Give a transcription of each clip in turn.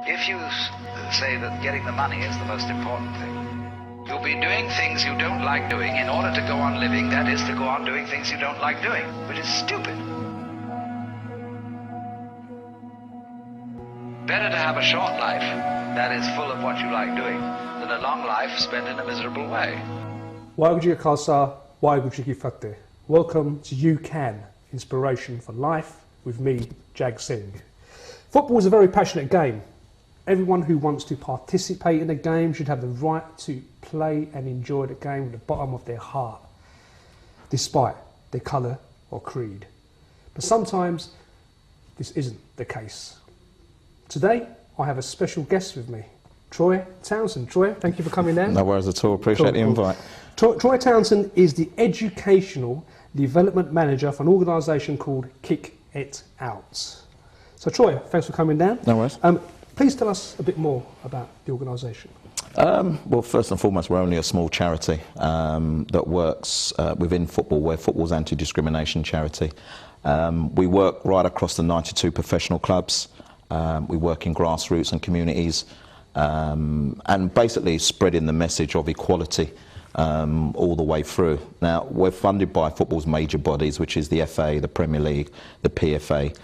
If you say that getting the money is the most important thing, you'll be doing things you don't like doing in order to go on living, that is, to go on doing things you don't like doing, which is stupid. Better to have a short life that is full of what you like doing than a long life spent in a miserable way. Waheguru Khalsa, Waheguru Ji Ki Fateh. Welcome to You Can, Inspiration for Life, with me, Jag Singh. Football is a very passionate game. Everyone who wants to participate in the game should have the right to play and enjoy the game from the bottom of their heart, despite their colour or creed. But sometimes this isn't the case. Today, I have a special guest with me, Troy Townsend. Troy, thank you for coming down. No worries at all, appreciate the invite. Troy Townsend is the Educational Development Manager for an organisation called Kick It Out. So Troy, thanks for coming down. No worries. Please tell us a bit more about the organisation. Well, first and foremost, we're only a small charity that works within football. We're football's anti-discrimination charity. We work right across the 92 professional clubs. We work in grassroots and communities, and basically spreading the message of equality all the way through. Now, we're funded by football's major bodies, which is the FA, the Premier League, the PFA.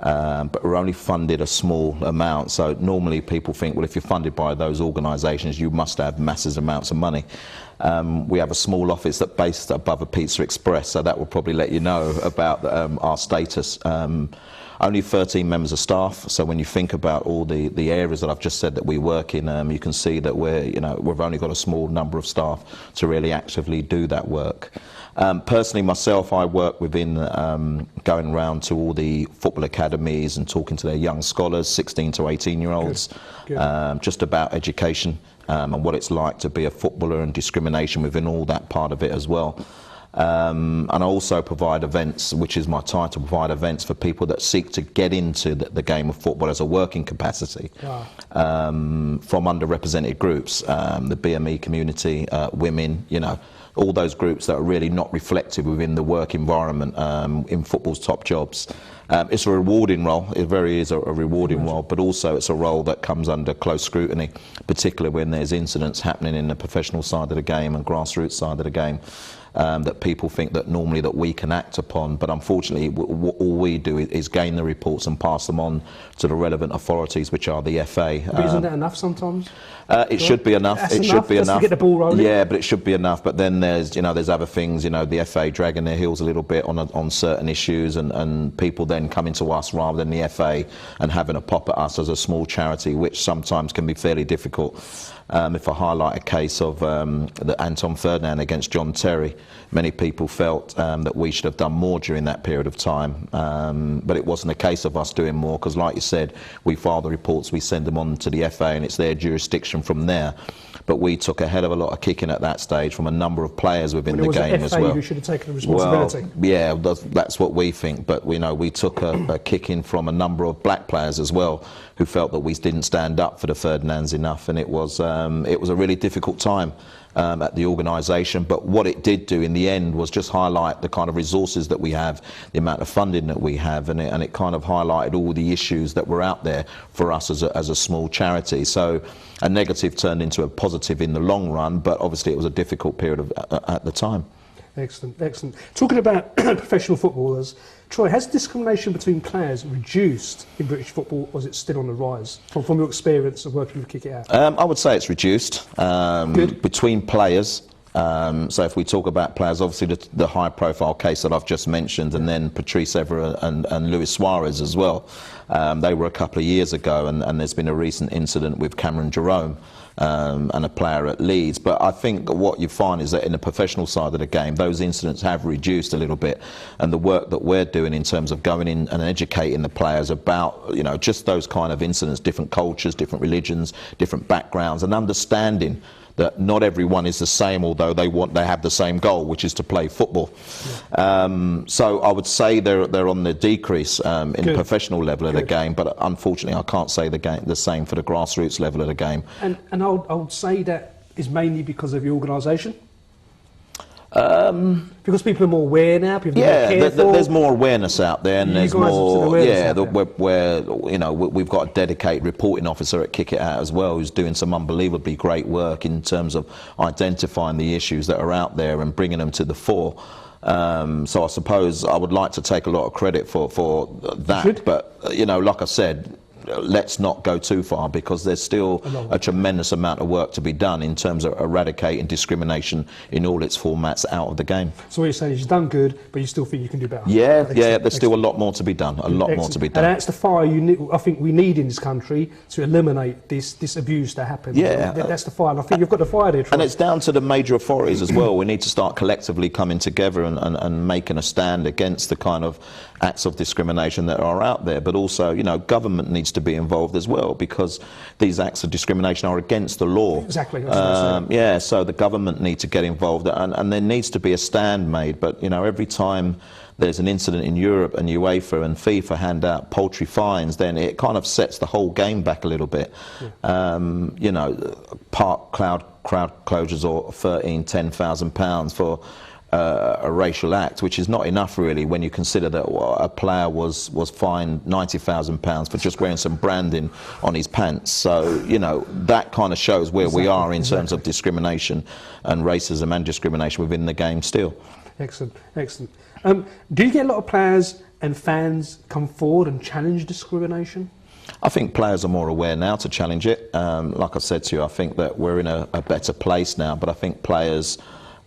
But we're only funded a small amount, so normally people think, well, if you're funded by those organisations, you must have massive amounts of money. We have a small office that's based above a Pizza Express, so that will probably let you know about our status. Only 13 members of staff, so when you think about all the areas that I've just said that we work in, you can see that we've only got a small number of staff to really actively do that work. Personally, myself, I work within going around to all the football academies and talking to their young scholars, 16 to 18-year-olds, just about education and what it's like to be a footballer and discrimination within all that part of it as well. And I also provide events, which is my title, provide events for people that seek to get into the game of football as a working capacity. Wow. From underrepresented groups, the BME community, women, all those groups that are really not reflected within the work environment in football's top jobs. It's a rewarding role, it very is a rewarding role, but also it's a role that comes under close scrutiny, particularly when there's incidents happening in the professional side of the game and grassroots side of the game. That people think that normally that we can act upon, but unfortunately all we do is gain the reports and pass them on to the relevant authorities, which are the FA. But isn't that enough sometimes? It should be enough. It should be enough. To get the ball rolling. Yeah, but it should be enough. But then there's other things. The FA dragging their heels a little bit on certain issues, and people then coming to us rather than the FA and having a pop at us as a small charity, which sometimes can be fairly difficult. If I highlight a case of the Anton Ferdinand against John Terry, many people felt that we should have done more during that period of time, but it wasn't a case of us doing more, because like you said, we file the reports, we send them on to the FA, and it's their jurisdiction from there. But we took a hell of a lot of kicking at that stage from a number of players within the game as well. Who should have taken the responsibility. Well, yeah, that's what we think. But we took a kicking from a number of black players as well, who felt that we didn't stand up for the Ferdinands enough, and it was a really difficult time at the organisation. But what it did do in the end was just highlight the kind of resources that we have, the amount of funding that we have, and it kind of highlighted all the issues that were out there for us as a small charity. So a negative turned into a positive in the long run, but obviously it was a difficult period at the time. Excellent, excellent. Talking about professional footballers, Troy, has discrimination between players reduced in British football, or is it still on the rise, from your experience of working with Kick It Out? I would say it's reduced. Between players. So if we talk about players, obviously the high-profile case that I've just mentioned, and then Patrice Evra and Luis Suarez as well. They were a couple of years ago, and there's been a recent incident with Cameron Jerome. And a player at Leeds. But I think what you find is that in the professional side of the game, those incidents have reduced a little bit, and the work that we're doing in terms of going in and educating the players about just those kind of incidents, different cultures, different religions, different backgrounds, and understanding that not everyone is the same, although they have the same goal, which is to play football. Yeah. So I would say they're on the decrease in the professional level of the game, but unfortunately I can't say the same for the grassroots level of the game. And I would say that is mainly because of your organisation? Because people are more aware now. People are Yeah, more careful. there's more awareness out there, and You there's guys have some more. awareness Yeah, out there. where we've got a dedicated reporting officer at Kick It Out as well, who's doing some unbelievably great work in terms of identifying the issues that are out there and bringing them to the fore. So I suppose I would like to take a lot of credit for that, should. but like I said, let's not go too far, because there's still a tremendous amount of work to be done in terms of eradicating discrimination in all its formats out of the game. So what you're saying is you've done good, but you still think you can do better. Yeah, Excellent, there's still a excellent. lot more to be done. A lot more to be And done. that's the fire I think we need in this country to eliminate this abuse that happens. Yeah. That's the fire. And I think you've got the fire there, Troy. And it's down to the major authorities as well. We need to start collectively coming together and making a stand against the kind of acts of discrimination that are out there. But also, government needs to be involved as well, because these acts of discrimination are against the law. Exactly. That's what I'm saying. Yeah, so the government need to get involved, and there needs to be a stand made. But every time there's an incident in Europe and UEFA and FIFA hand out paltry fines, then it kind of sets the whole game back a little bit. Park crowd closures or £10,000 for a racial act, which is not enough really when you consider that a player was fined £90,000 for just wearing some branding on his pants. So that kind of shows where we are in terms of discrimination and racism and discrimination within the game still. Excellent, excellent. Do you get a lot of players and fans come forward and challenge discrimination? I think players are more aware now to challenge it. Like I said to you, I think that we're in a better place now, but I think players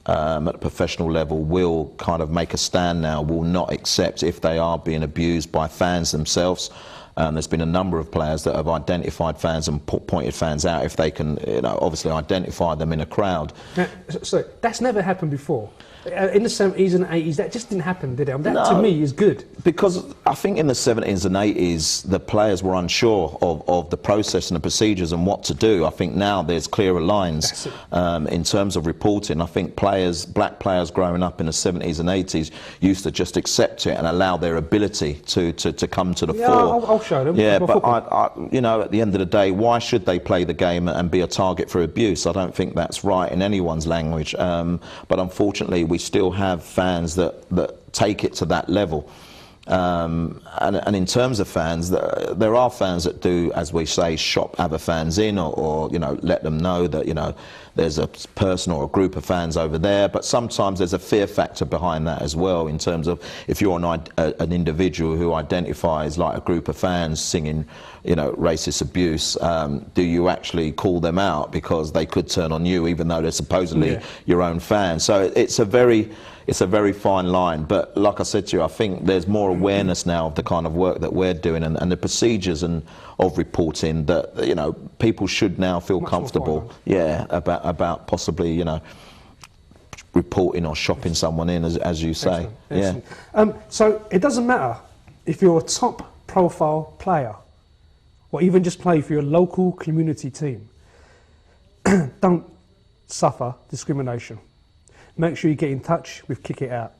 at a professional level will kind of make a stand now, will not accept if they are being abused by fans themselves. There's been a number of players that have identified fans and pointed fans out if they can, obviously identify them in a crowd. Now, so that's never happened before. In the 70s and 80s, that just didn't happen, did it? That No. to me is good. Because I think in the 70s and 80s, the players were unsure of the process and the procedures and what to do. I think now there's clearer lines in terms of reporting. I think black players growing up in the 70s and 80s used to just accept it and allow their ability to come to the fore. I'll show them. Yeah, Football. but at the end of the day, why should they play the game and be a target for abuse? I don't think that's right in anyone's language. But unfortunately, we still have fans that take it to that level. And in terms of fans, there are fans that do, as we say, shop other fans in, or let them know that there's a person or a group of fans over there. But sometimes there's a fear factor behind that as well, in terms of if you're an individual who identifies like a group of fans singing racist abuse, do you actually call them out because they could turn on you, even though they're supposedly your own fans? So it's a very fine line. But like I said to you, I think there's more awareness now of the kind of work that we're doing and the procedures of reporting that people should now feel Much comfortable, about possibly reporting or shopping someone in, as you say. Excellent, excellent. So it doesn't matter if you're a top profile player or even just play for your local community team. Don't suffer discrimination. Make sure you get in touch with Kick It Out.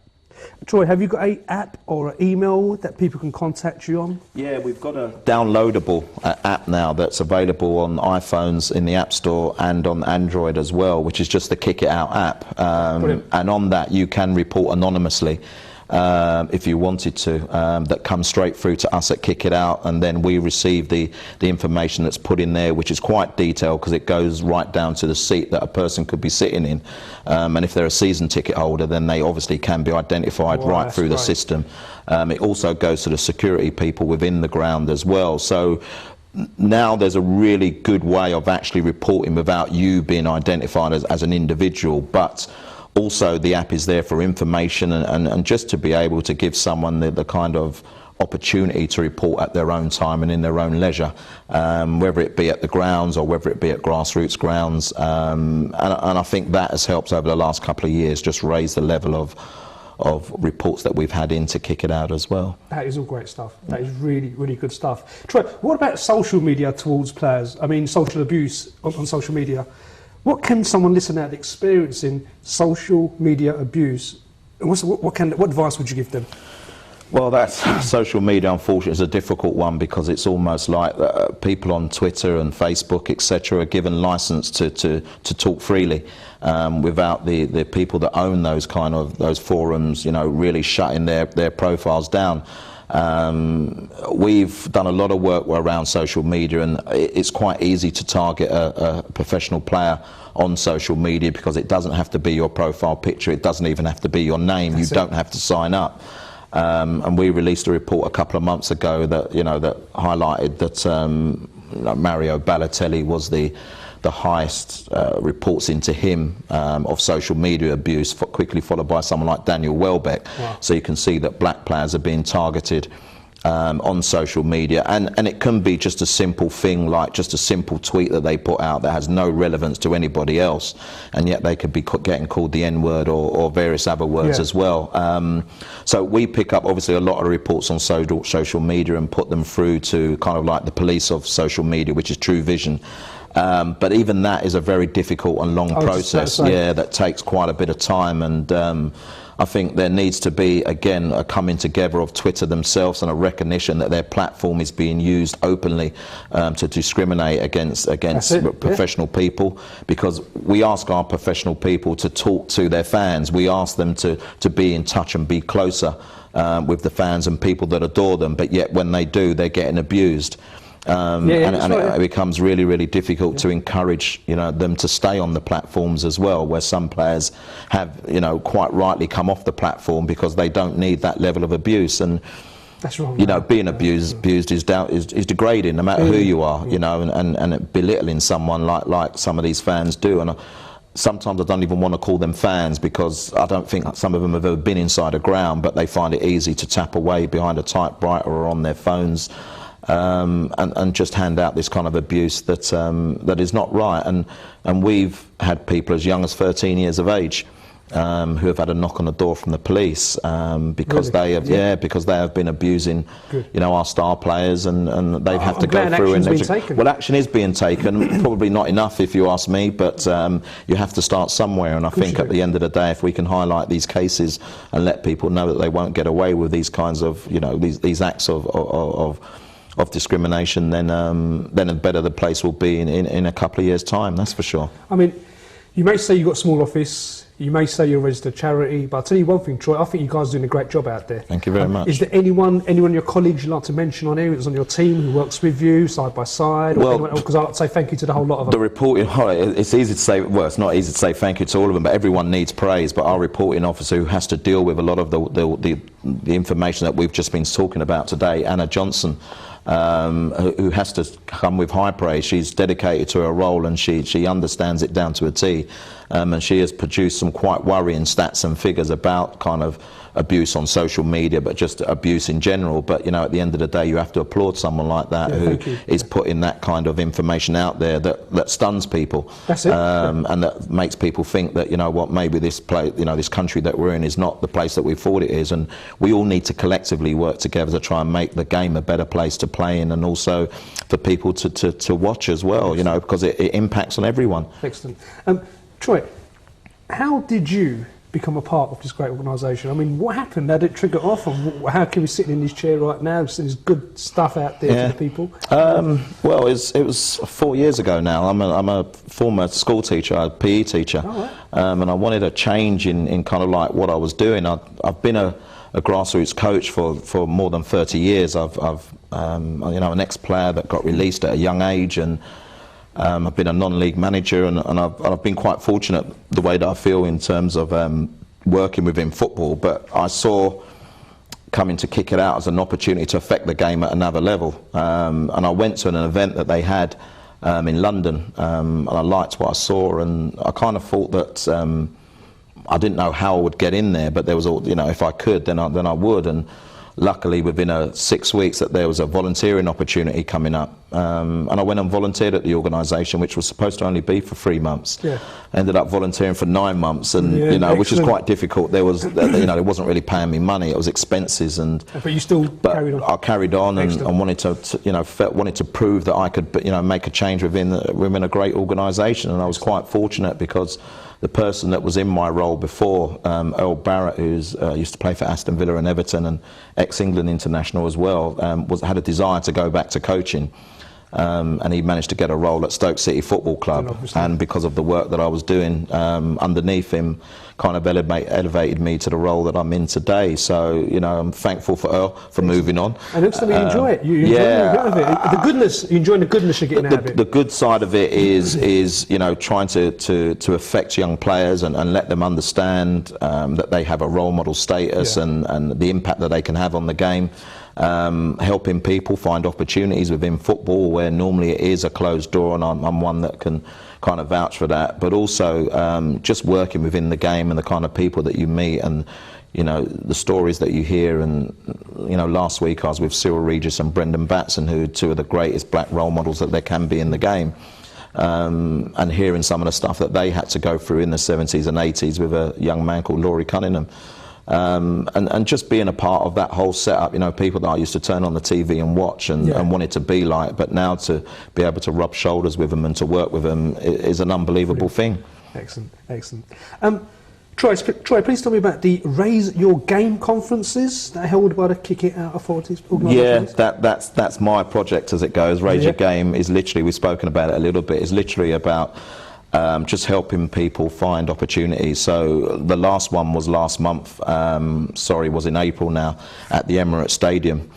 Troy, have you got an app or an email that people can contact you on? Yeah, we've got a downloadable app now that's available on iPhones in the App Store and on Android as well, which is just the Kick It Out app. And on that you can report anonymously if you wanted to, that comes straight through to us at Kick It Out, and then we receive the information that's put in there, which is quite detailed because it goes right down to the seat that a person could be sitting in, and if they're a season ticket holder, then they obviously can be identified right through the system. It also goes to the security people within the ground as well. So now there's a really good way of actually reporting without you being identified as an individual, but also the app is there for information and just to be able to give someone the kind of opportunity to report at their own time and in their own leisure, whether it be at the grounds or whether it be at grassroots grounds, and I think that has helped over the last couple of years just raise the level of reports that we've had in to Kick It Out as well. That is all great stuff. That is really, really good stuff. Troy, what about social media towards players? I mean, social abuse on social media. What can someone listen out experiencing social media abuse? What advice would you give them? Well, that's social media, unfortunately, is a difficult one because it's almost like people on Twitter and Facebook, etc., are given license to talk freely without the people that own those those forums, you know, really shutting their profiles down. We've done a lot of work around social media, and it's quite easy to target a professional player on social media because it doesn't have to be your profile picture, it doesn't even have to be your name, you don't have to sign up. And we released a report a couple of months ago that that highlighted that Mario Balotelli was the highest reports into him of social media abuse, quickly followed by someone like Daniel Welbeck. Wow. So you can see that black players are being targeted on social media, and it can be just a simple thing, like just a simple tweet that they put out that has no relevance to anybody else, and yet they could be getting called the N-word or various other words as well. So we pick up obviously a lot of reports on social media and put them through to kind of like the police of social media, which is True Vision. But even that is a very difficult and long process, that takes quite a bit of time, and I think there needs to be, again, a coming together of Twitter themselves and a recognition that their platform is being used openly to discriminate against professional people, because we ask our professional people to talk to their fans. We ask them to be in touch and be closer with the fans and people that adore them, but yet when they do, they're getting abused. It becomes really, really difficult to encourage them to stay on the platforms as well, where some players have quite rightly come off the platform because they don't need that level of abuse. And that's wrong. Being abused is degrading, no matter who you are. And belittling someone like some of these fans do. And sometimes I don't even want to call them fans, because I don't think some of them have ever been inside a ground, but they find it easy to tap away behind a typewriter or on their phones. And just hand out this kind of abuse that is not right, and we've had people as young as 13 years of age who have had a knock on the door from the police because they have been abusing our star players, and they've had to go through. Well, action is being taken, probably not enough if you ask me, but you have to start somewhere, and I think at the end of the day, if we can highlight these cases and let people know that they won't get away with these kinds of these acts of discrimination, then better the place will be in a couple of years' time, that's for sure. I mean, you may say you've got a small office, you may say you're a registered charity, but I'll tell you one thing, Troy, I think you guys are doing a great job out there. Thank you very much. Is there anyone of your colleagues you'd like to mention on here who's on your team, who works with you side by side? Well, because I'd like to say thank you to the whole lot of them. The reporting, it's easy to say, well, it's not easy to say thank you to all of them, but everyone needs praise. But our reporting officer, who has to deal with a lot of the information that we've just been talking about today, Anna Johnson, who has to come with high praise. She's dedicated to her role, and she understands it down to a T, and she has produced some quite worrying stats and figures about kind of abuse on social media, but just abuse in general. But at the end of the day, you have to applaud someone like that who is putting that kind of information out there that stuns people. That's it. And that makes people think that maybe this place, this country that we're in is not the place that we thought it is, and we all need to collectively work together to try and make the game a better place to play in, and also for people to watch as well. Because it impacts on everyone. Excellent. Troy, how did you become a part of this great organisation? I mean, what happened? How did it trigger off? And how can we sit in this chair right now? There's good stuff out there to the people. Well, it was 4 years ago now. I'm a former school teacher, a PE teacher, and I wanted a change in kind of like what I was doing. I've been a grassroots coach for more than 30 years. I've an ex-player that got released at a young age, and I've been a non-league manager, and I've been quite fortunate the way that I feel in terms of working within football. But I saw coming to Kick It Out as an opportunity to affect the game at another level, and I went to an event that they had in London, and I liked what I saw, and I kind of thought that I didn't know how I would get in there, but there was if I could, then I would. And luckily, within 6 weeks, that there was a volunteering opportunity coming up, and I went and volunteered at the organisation, which was supposed to only be for 3 months. I ended up volunteering for 9 months, and which was quite difficult. There was, it wasn't really paying me money; it was expenses. But you still carried on. I carried on, and wanted to prove that I could, make a change within a great organisation. And I was quite fortunate because the person that was in my role before, Earl Barrett, who's used to play for Aston Villa and Everton and ex-England international as well, had a desire to go back to coaching. And he managed to get a role at Stoke City Football Club, and because of the work that I was doing underneath him, kind of elevated me to the role that I'm in today. So, you know, I'm thankful for Earl for moving on. And it looks like you enjoy it. You enjoy a bit of it. The goodness, you enjoy the goodness you're getting out of it. The good side of it is you know, trying to affect young players and let them understand that they have a role model status and the impact that they can have on the game. Helping people find opportunities within football where normally it is a closed door, and I'm one that can kind of vouch for that, but also just working within the game and the kind of people that you meet, and you know, the stories that you hear. And you know, last week I was with Cyril Regis and Brendan Batson, who are two of the greatest black role models that there can be in the game, and hearing some of the stuff that they had to go through in the 70s and 80s with a young man called Laurie Cunningham. And just being a part of that whole setup, you know, people that I used to turn on the TV and watch and wanted to be like, but now to be able to rub shoulders with them and to work with them is an unbelievable thing. Excellent, excellent. Troy, please tell me about the Raise Your Game conferences that are held by the Kick It Out authorities. Yeah, that's my project as it goes. Raise Your Game is literally, we've spoken about it a little bit, is literally about just helping people find opportunities. So the last one was last month, was in April now, at the Emirates Stadium.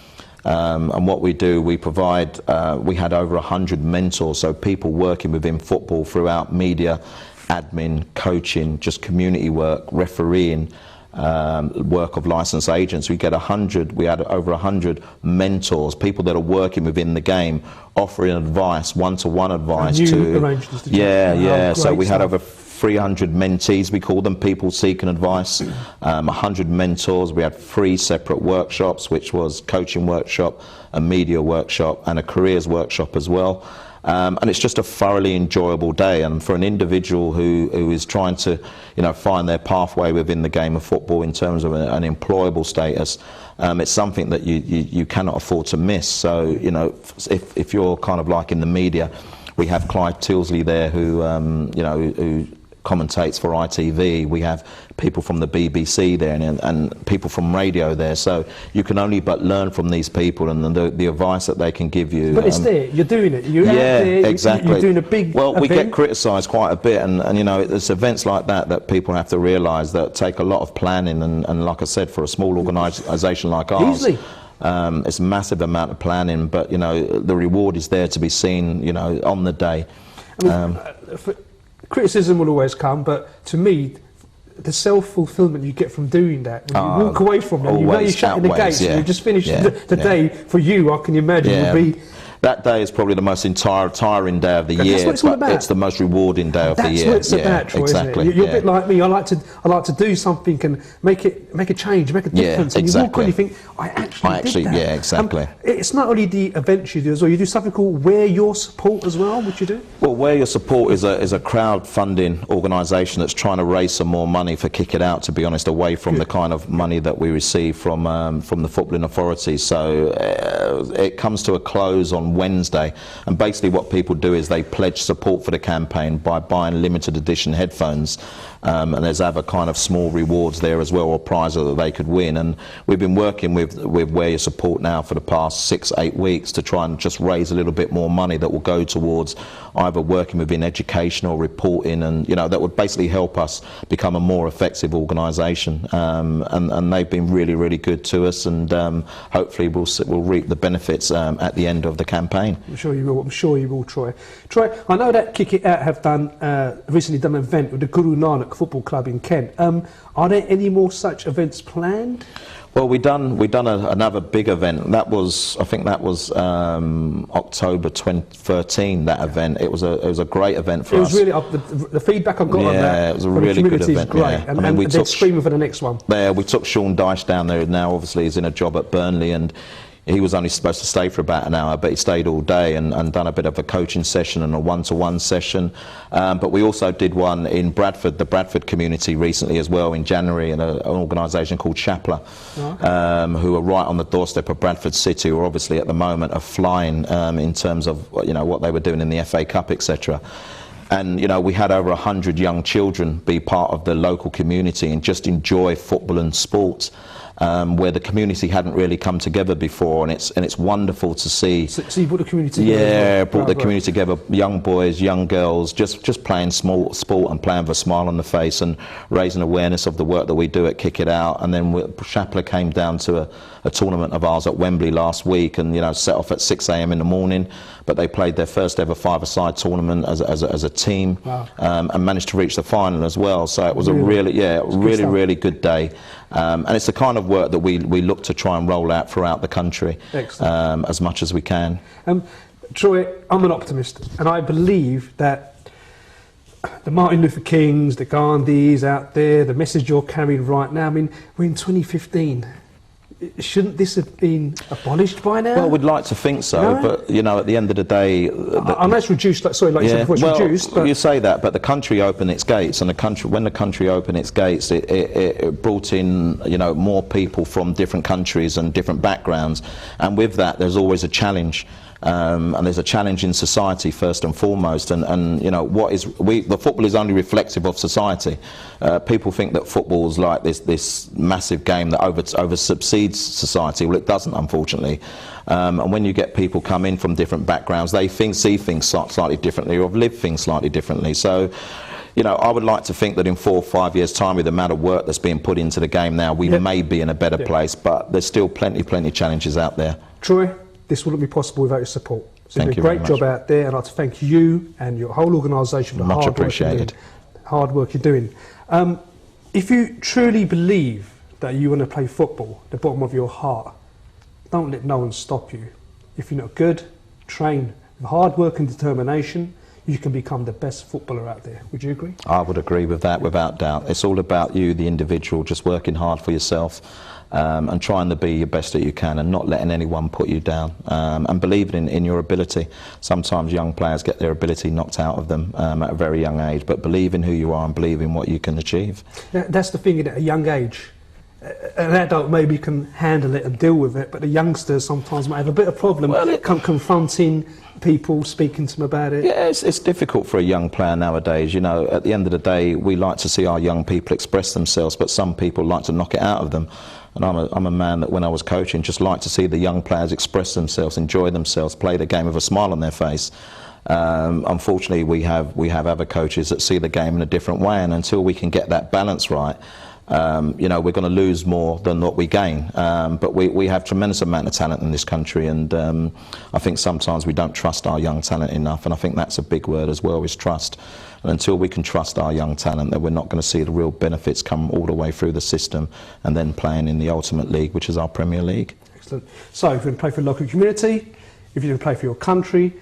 And what we do, we provide, we had over 100 mentors, so people working within football throughout media, admin, coaching, just community work, refereeing, work of licensed agents. We had over 100 mentors, people that are working within the game, offering advice, one-to-one advice. So we had over 300 mentees, we call them, people seeking advice, 100 mentors. We had 3 separate workshops, which was coaching workshop, a media workshop, and a careers workshop as well. And it's just a thoroughly enjoyable day, and for an individual who is trying to, you know, find their pathway within the game of football in terms of an employable status, it's something that you cannot afford to miss. So, you know, if you're kind of like in the media, we have Clive Tilsley there who commentates for ITV. We have people from the BBC there and people from radio there. So you can only but learn from these people and the advice that they can give you. But it's there, you're doing it. You're out there, exactly. You're doing a big event. We get criticised quite a bit, and you know, it's events like that people have to realise that take a lot of planning, and like I said, for a small organisation like ours, it's a massive amount of planning, but you know, the reward is there to be seen, you know, on the day. Criticism will always come, but to me, the self-fulfilment you get from doing that, when you walk away from it, you know you're shutting the gates, and you've just finished the day, for you, I can imagine, will be... That day is probably the most tiring day of the year, but it's the most rewarding day of the year. That's what it's about, Troy, exactly. Isn't it? You're a bit like me. I like to do something and make a change, make a difference. And you walk away and you think, I actually did that. Yeah, exactly. It's not only the events you do as well. You do something called Wear Your Support as well, which you do? Well, Wear Your Support is a crowdfunding organisation that's trying to raise some more money for Kick It Out, to be honest, away from the kind of money that we receive from the footballing authorities. So it comes to a close on Wednesday, and basically what people do is they pledge support for the campaign by buying limited edition headphones, and there's other kind of small rewards there as well, or prizes that they could win. And we've been working with Wear Your Support now for the past 6-8 weeks to try and just raise a little bit more money that will go towards either working within education or reporting, and you know, that would basically help us become a more effective organisation. And they've been really good to us, and hopefully we'll reap the benefits at the end of the campaign. I'm sure you will, Troy. Troy, I know that Kick It Out have recently done an event with the Guru Nanak Football Club in Kent. Are there any more such events planned? Well, we done another big event. I think that was October 2013. That event. It was a great event for us. It was really the feedback I got on that. Yeah, it was a really good event. Great. Yeah. And they're screaming for the next one. Yeah, we took Sean Dyche down there. Now, obviously, he's in a job at Burnley, and he was only supposed to stay for about an hour, but he stayed all day and done a bit of a coaching session and a one-to-one session. But we also did one in Bradford, the Bradford community, recently as well, in January, in an organisation called Chapler, who are right on the doorstep of Bradford City, who are obviously at the moment are flying in terms of, you know, what they were doing in the FA Cup, etc. And you know, we had over 100 young children be part of the local community and just enjoy football and sport, where the community hadn't really come together before, and it's wonderful to see. So you brought the community together? Yeah, brought the community together, young boys, young girls, just playing small sport and playing with a smile on the face and raising awareness of the work that we do at Kick It Out. And then Shapler came down to a tournament of ours at Wembley last week, and you know, set off at 6 a.m. in the morning, but they played their first ever five-a-side tournament as a team. Wow. And managed to reach the final as well. So it was a really good day. And it's the kind of work that we look to try and roll out throughout the country. As much as we can. Troy, I'm an optimist, and I believe that the Martin Luther Kings, the Gandhis out there, the message you're carrying right now, I mean, we're in 2015. Shouldn't this have been abolished by now? Well, we'd like to think so, but you know, at the end of the day, I know it's reduced. Like you said before, it's reduced. But you say that, but the country opened its gates, and when the country opened its gates, it brought in, you know, more people from different countries and different backgrounds, and with that, there's always a challenge. And there's a challenge in society first and foremost, and you know, the football is only reflective of society. People think that football's like this massive game that over subsides society. Well, it doesn't, unfortunately. And when you get people come in from different backgrounds, they see things slightly differently, or have lived things slightly differently. So, you know, I would like to think that in 4 or 5 years' time, with the amount of work that's being put into the game now, we may be in a better place, but there's still plenty of challenges out there. Troy, this wouldn't be possible without your support. So you're doing a great job out there, and I'd like to thank you and your whole organisation for the hard work you're doing. If you truly believe that you want to play football, the bottom of your heart, don't let no one stop you. If you're not good, train. With hard work and determination, you can become the best footballer out there. Would you agree? I would agree with that, without doubt. It's all about you, the individual, just working hard for yourself. And trying to be your best that you can, and not letting anyone put you down, and believing in your ability. Sometimes young players get their ability knocked out of them at a very young age, but believe in who you are and believe in what you can achieve. That's the thing, at a young age. An adult maybe can handle it and deal with it, but the youngsters sometimes might have a bit of problem confronting people, speaking to them about it. Yeah, it's difficult for a young player nowadays. You know, at the end of the day, we like to see our young people express themselves, but some people like to knock it out of them. And I'm a man that, when I was coaching, just like to see the young players express themselves, enjoy themselves, play the game with a smile on their face. Unfortunately, we have other coaches that see the game in a different way, and until we can get that balance right, you know, we're going to lose more than what we gain. But we have tremendous amount of talent in this country, and I think sometimes we don't trust our young talent enough, and I think that's a big word as well, is trust. And until we can trust our young talent, then we're not going to see the real benefits come all the way through the system, and then playing in the ultimate league, which is our Premier League. Excellent. So if you want to play for a local community, if you want to play for your country,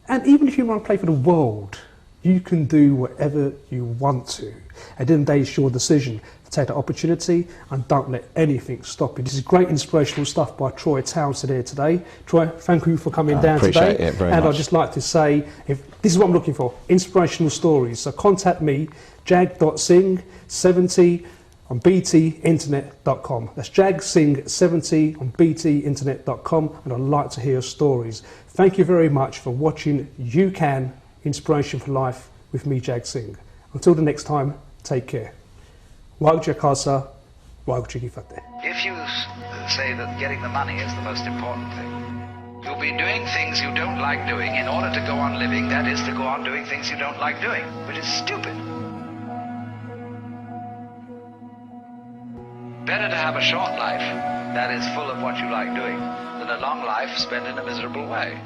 and even if you want to play for the world, you can do whatever you want to. At the end of the day, it's your decision. Take the opportunity and don't let anything stop you. This is great inspirational stuff by Troy Townsend here today. Troy, thank you for coming down today. Appreciate it very much. I'd just like to say, this is what I'm looking for, inspirational stories. So contact me, jag.singh70 on btinternet.com. That's jagsing70 on btinternet.com, and I'd like to hear your stories. Thank you very much for watching You Can, Inspiration for Life with me, Jag Singh. Until the next time, take care. If you say that getting the money is the most important thing, you'll be doing things you don't like doing in order to go on living, that is, to go on doing things you don't like doing, which is stupid. Better to have a short life that is full of what you like doing than a long life spent in a miserable way.